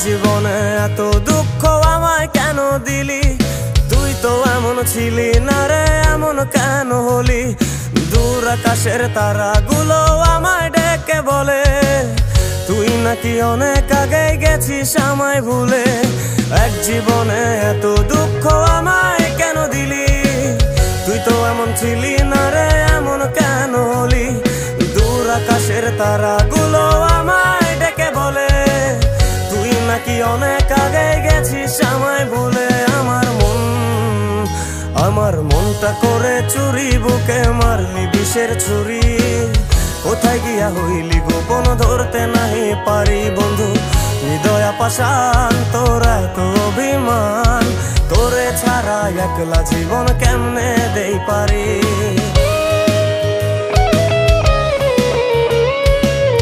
জীবনে এত দুঃখ আমায় কেন দিলি? তুই তো এমন ছিলি না রে, এমন কেন হলি? দূর আকাশের তারাগুলো আমায় ডেকে বলে তুই নাকি অনেক আগে গেছিস আমায় ভুলে। এক জীবনে এত দুঃখ আমায় কেন দিলি? তুই তো এমন ছিলি না রে, এমন কেন হলি? দূর আকাশের তারাগুলো আমায় ডেকে বলে তুই নাকি অনেক আগে গেছিস আমায় ভুলে। আমার মনটা করে চুরি, বুকে মারলি বিষের ছুরি। কোথায় গিয়া হইলি গোপন ধরতে নাহি পারি বন্ধু। হৃদয় পাষাণ তোর এত অভিমান, তোরে ছাড়া একলা জীবন কেমনে দেই পারি?